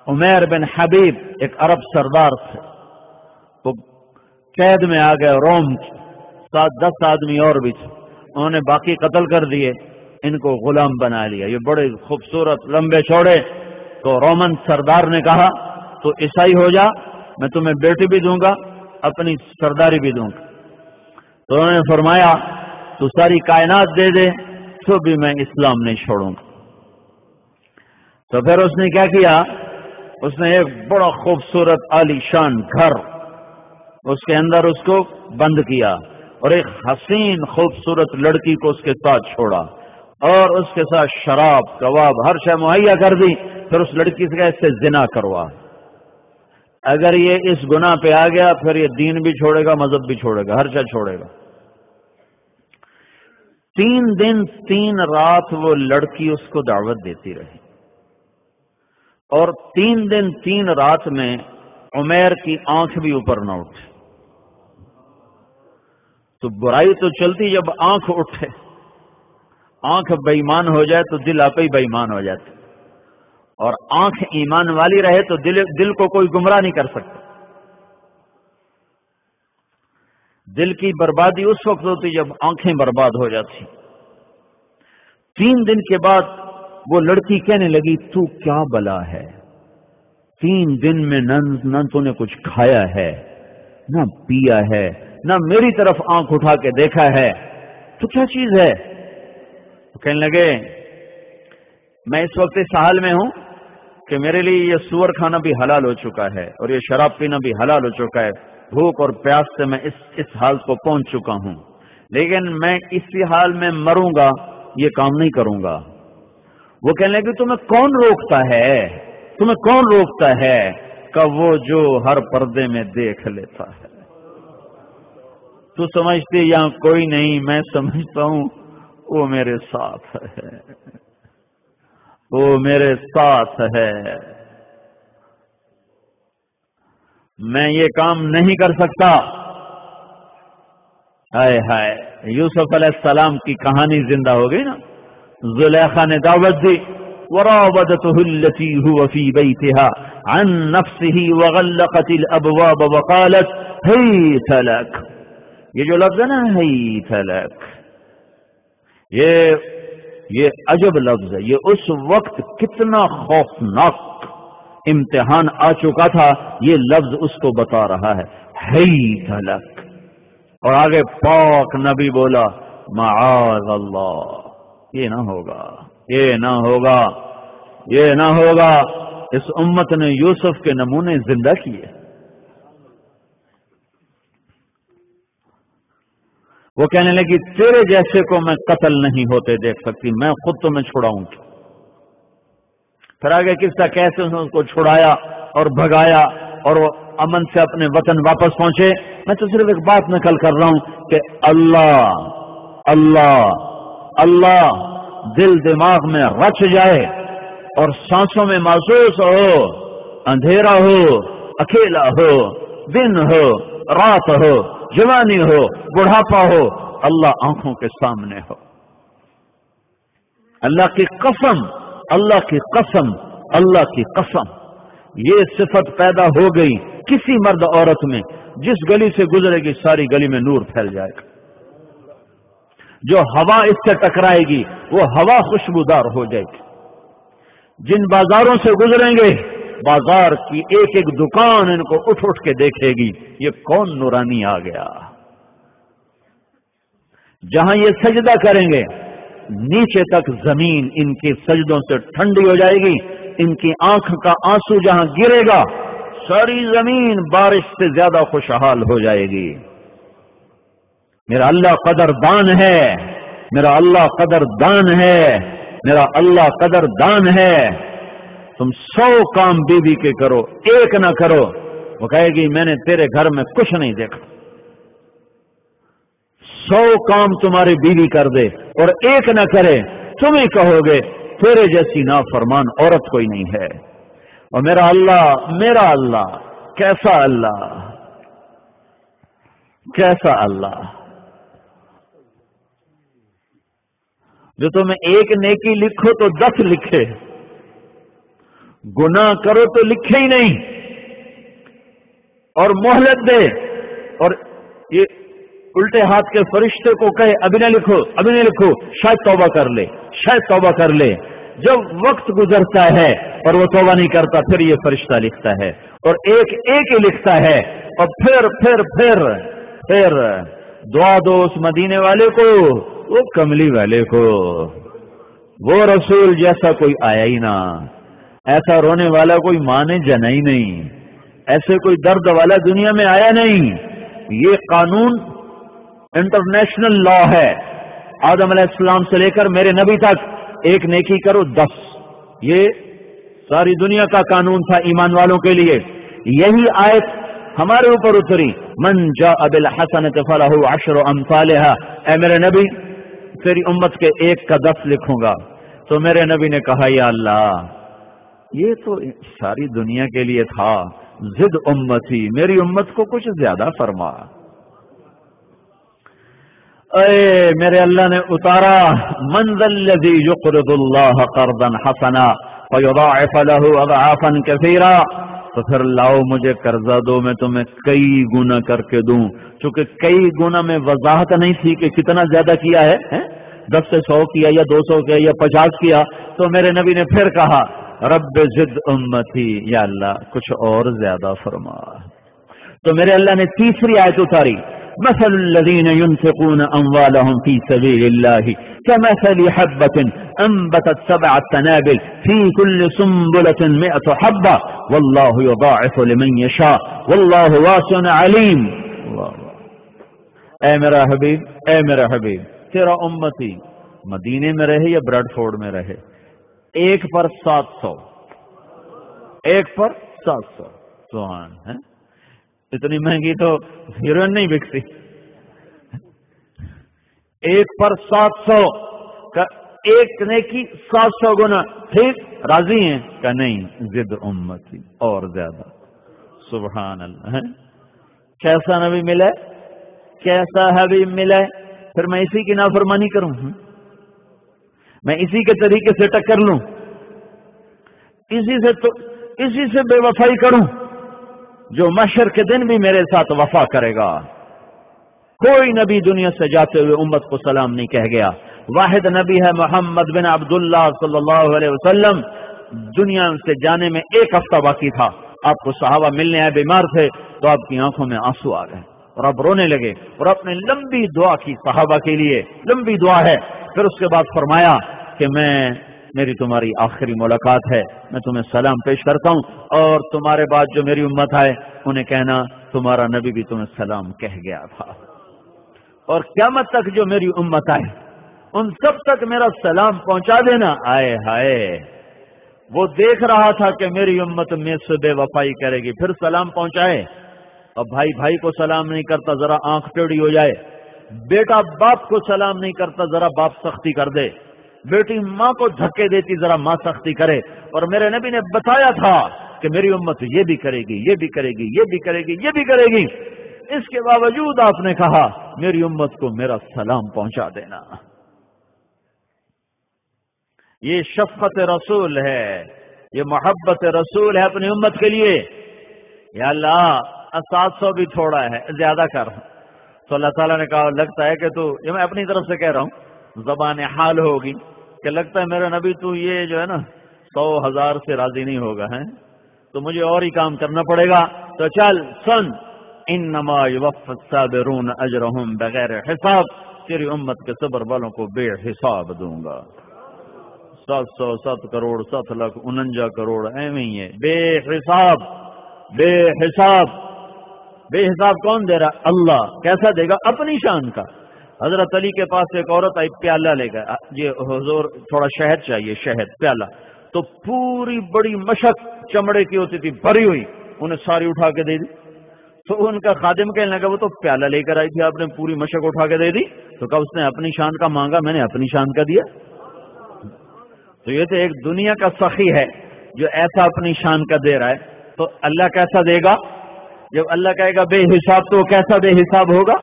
عمیر بن حبیب ایک عرب سردار تھے، وہ قید میں آ گئے، روم 10 آدمی اور بھی تھے، انہوں نے باقی قتل کر دیے، ان کو غلام بنا لیا، یہ بڑے خوبصورت لمبے چوڑے۔ تو رومن سردار نے کہا تو عیسائی ہو جا، میں تمہیں بیٹی بھی دوں گا، اپنی سرداری بھی دوں گا۔ تو انہوں نے فرمایا تو ساری کائنات دے دے تو بھی میں اسلام نہیں چھوڑوں گا۔ تو پھر اس نے کیا کیا، اس نے ایک بڑا خوبصورت عالی شان گھر، اس کے اندر اس کو بند کیا اور ایک حسین خوبصورت لڑکی کو اس کے ساتھ چھوڑا اور اس کے ساتھ شراب کباب ہر شے مہیا کر دی، پھر اس لڑکی سے اس سے زنا کروا۔ اگر یہ اس گناہ پہ آ گیا پھر یہ دین بھی چھوڑے گا، مذہب بھی چھوڑے گا، ہر شے چھوڑے گا۔ 3 دن 3 رات وہ لڑکی اس کو دعوت دیتی رہی، اور 3 دن 3 رات میں عمیر کی آنکھ بھی اوپر نہ اٹھے۔ تو برائی تو چلتی جب آنکھ اٹھے، آنکھ بے ایمان ہو جائے تو دل آپ ہی بے ایمان ہو جاتا، اور آنکھ ایمان والی رہے تو دل کو کوئی گمراہ نہیں کر سکتا۔ دل کی بربادی اس وقت ہوتی جب آنکھیں برباد ہو جاتی۔ 3 دن کے بعد وہ لڑکی کہنے لگی تو کیا بلا ہے، 3 دن میں نہ تو نے کچھ کھایا ہے، نہ پیا ہے، نہ میری طرف آنکھ اٹھا کے دیکھا ہے، تو کیا چیز ہے؟ تو کہنے لگے میں اس وقت اس حال میں ہوں کہ میرے لیے یہ سور کھانا بھی حلال ہو چکا ہے اور یہ شراب پینا بھی حلال ہو چکا ہے، بھوک اور پیاس سے میں اس حال کو پہنچ چکا ہوں، لیکن میں اسی حال میں مروں گا، یہ کام نہیں کروں گا۔ وہ کہنے لگے تمہیں کون روکتا ہے، تمہیں کون روکتا ہے؟ کہ وہ جو ہر پردے میں دیکھ لیتا ہے۔ تو سمجھتے یہاں کوئی نہیں، میں سمجھتا ہوں وہ میرے ساتھ ہے، وہ میرے ساتھ ہے، میں یہ کام نہیں کر سکتا۔ ہائے ہائے، یوسف علیہ السلام کی کہانی زندہ ہو گئی نا۔ زلیخا نے دعوت دی، وراودته التي هو في بيتها عن نفسه وغلقت الابواب وقالت هيت لك۔ یہ جو لفظ ہے نا هيت لك، یہ عجب لفظ ہے، یہ اس وقت کتنا خوفناک امتحان آ چکا تھا، یہ لفظ اس کو بتا رہا ہے، هيت لك۔ اور آگے پاک نبی بولا معاذ اللہ، یہ نہ ہوگا، یہ نہ ہوگا، یہ نہ ہوگا۔ اس امت نے یوسف کے نمونے زندہ کیے۔ وہ کہنے لگی تیرے جیسے کو میں قتل نہیں ہوتے دیکھ سکتی، میں خود تمہیں چھڑاؤں گی۔ پھر آگے قصہ کیسے اس کو چھڑایا اور بھگایا اور وہ امن سے اپنے وطن واپس پہنچے۔ میں تو صرف ایک بات نقل کر رہا ہوں کہ اللہ اللہ اللہ دل دماغ میں رچ جائے اور سانسوں میں محسوس ہو، اندھیرا ہو، اکیلا ہو، دن ہو، رات ہو، جوانی ہو، بڑھاپا ہو، اللہ آنکھوں کے سامنے ہو۔ اللہ کی قسم، اللہ کی قسم، اللہ کی قسم، یہ صفت پیدا ہو گئی کسی مرد عورت میں، جس گلی سے گزرے گی ساری گلی میں نور پھیل جائے گا۔ جو ہوا اس سے ٹکرائے گی وہ ہوا خوشبودار ہو جائے گی۔ جن بازاروں سے گزریں گے بازار کی ایک ایک دکان ان کو اٹھ اٹھ کے دیکھے گی، یہ کون نورانی آ گیا۔ جہاں یہ سجدہ کریں گے نیچے تک زمین ان کی سجدوں سے ٹھنڈی ہو جائے گی، ان کی آنکھ کا آنسو جہاں گرے گا ساری زمین بارش سے زیادہ خوشحال ہو جائے گی۔ میرا اللہ قدردان ہے، میرا اللہ قدردان ہے، میرا اللہ قدردان ہے۔ تم 100 کام بیوی کے کرو، ایک نہ کرو، وہ کہے گی میں نے تیرے گھر میں کچھ نہیں دیکھا۔ 100 کام تمہاری بیوی کر دے اور ایک نہ کرے، تم ہی کہو گے تیرے جیسی نافرمان عورت کوئی نہیں ہے۔ اور میرا اللہ کیسا اللہ، کیسا اللہ جو تمہیں ایک نیکی لکھو تو 10 لکھے، گناہ کرو تو لکھے ہی نہیں اور مہلت دے، اور یہ الٹے ہاتھ کے فرشتے کو کہے ابھی نہ لکھو، ابھی نہ لکھو، شاید توبہ کر لے، شاید توبہ کر لے۔ جب وقت گزرتا ہے اور وہ توبہ نہیں کرتا، پھر یہ فرشتہ لکھتا ہے، اور ایک ایک ہی لکھتا ہے، اور پھر دعا دو اس مدینے والے کو، وہ کملی والے کو، وہ رسول جیسا کوئی آیا ہی نہ، ایسا رونے والا کوئی ماں نے جنا ہی نہیں، ایسے کوئی درد والا دنیا میں آیا نہیں۔ یہ قانون انٹرنیشنل لا ہے، آدم علیہ السلام سے لے کر میرے نبی تک، ایک نیکی کرو 10، یہ ساری دنیا کا قانون تھا ایمان والوں کے لیے۔ یہی آیت ہمارے اوپر اتری، من جاء بالحسنۃ فلہ عشر امثالھا، اے میرے نبی تیری امت کے ایک کا 10 لکھوں گا۔ تو میرے نبی نے کہا یا اللہ یہ تو ساری دنیا کے لیے تھا، زد امتی، میری امت کو کچھ زیادہ فرما۔ اے میرے اللہ نے اتارا، من ذا الذی یقرض اللہ قرضا حسنا فیضاعف له اضعافا کثیرا، تو پھر لاؤ مجھے قرضہ دو، میں تمہیں کئی گنا کر کے دوں۔ چونکہ کئی گنا میں وضاحت نہیں تھی کہ کتنا زیادہ کیا ہے، 10 سے 100 کیا یا 200 کیا یا 50 کیا، تو میرے نبی نے پھر کہا رب زد امتی، یا اللہ کچھ اور زیادہ فرما۔ تو میرے اللہ نے تیسری آیت اتاری، مثل الذين ينفقون اموالهم في سبيل الله كمثل حبة انبتت 7 سنابل في كل سنبلة 100 حبة والله يضاعف لمن يشاء والله واسع عليم۔ اے میرا حبیب، اے میرا حبیب، تیرا امتی مدینے میں رہے یا بریڈ فورڈ میں رہے، 1 پر 700، 1 پر 700، سبحان ہے، اتنی مہنگی تو ہیروئن نہیں بکتی، 1 پر 700 کا ایک نیکی 700 گنا، ٹھیک راضی ہیں کہ نہیں، زد امتی اور زیادہ، سبحان اللہ ہے۔ کیسا نبی ملے، کیسا حبیب ملے، پھر میں اسی کی نافرمانی کروں، میں اسی کے طریقے سے ٹکر لوں، اسی سے بے وفائی کروں، جو محشر کے دن بھی میرے ساتھ وفا کرے گا۔ کوئی نبی دنیا سے جاتے ہوئے امت کو سلام نہیں کہہ گیا، واحد نبی ہے محمد بن عبداللہ صلی اللہ علیہ وسلم۔ دنیا سے جانے میں 1 ہفتہ باقی تھا، آپ کو صحابہ ملنے آئے، بیمار تھے، تو آپ کی آنکھوں میں آنسو آ گئے اور آپ رونے لگے، اور آپ نے لمبی دعا کی صحابہ کے لیے، لمبی دعا ہے۔ پھر اس کے بعد فرمایا کہ میری تمہاری آخری ملاقات ہے، میں تمہیں سلام پیش کرتا ہوں، اور تمہارے بعد جو میری امت آئے انہیں کہنا تمہارا نبی بھی تمہیں سلام کہہ گیا تھا، اور قیامت تک جو میری امت آئے ان سب تک میرا سلام پہنچا دینا۔ آئے ہائے، وہ دیکھ رہا تھا کہ میری امت میں سے بے وفائی کرے گی، پھر سلام پہنچائے۔ اب بھائی بھائی کو سلام نہیں کرتا، ذرا آنکھ ٹیڑھی ہو جائے، بیٹا باپ کو سلام نہیں کرتا، ذرا باپ سختی کر دے، بیٹی ماں کو دھکے دیتی، ذرا ماں سختی کرے۔ اور میرے نبی نے بتایا تھا کہ میری امت یہ بھی کرے گی، یہ بھی کرے گی، یہ بھی کرے گی، یہ بھی کرے گی، اس کے باوجود آپ نے کہا میری امت کو میرا سلام پہنچا دینا۔ یہ شفقت رسول ہے، یہ محبت رسول ہے اپنی امت کے لیے۔ یا اللہ 700 بھی تھوڑا ہے، زیادہ کر۔ تو اللہ تعالیٰ نے کہا لگتا ہے کہ تو، یہ میں اپنی طرف سے کہہ رہا ہوں، زبان حال ہوگی کہ لگتا ہے میرا نبی تو یہ جو ہے نا 100,000 سے راضی نہیں ہوگا، ہے تو مجھے اور ہی کام کرنا پڑے گا۔ تو چل سن، انما یوفی الصابرون اجرہم بغیر حساب، تیری امت کے صبر والوں کو بے حساب دوں گا۔ 707 کروڑ 7,49 کروڑ ایویں ہی ہے، بے حساب، بے حساب۔ بے حساب کون دے رہا؟ اللہ۔ کیسا دے گا؟ اپنی شان کا۔ حضرت علی کے پاس ایک عورت آئی، پیالہ لے گئے، یہ حضور تھوڑا شہد چاہیے، شہد پیالہ، تو پوری بڑی مشک چمڑے کی ہوتی تھی بھری ہوئی، انہیں ساری اٹھا کے دے دی۔ تو ان کا خادم کہنے لگا وہ تو پیالہ لے کر آئی تھی، آپ نے پوری مشک اٹھا کے دے دی؟ تو کہا اس نے اپنی شان کا مانگا، میں نے اپنی شان کا دیا۔ تو یہ تو ایک دنیا کا سخی ہے جو ایسا اپنی شان کا دے رہا ہے، تو اللہ کیسا دے گا؟ جب اللہ کہے گا بے حساب تو کیسا بے حساب ہوگا؟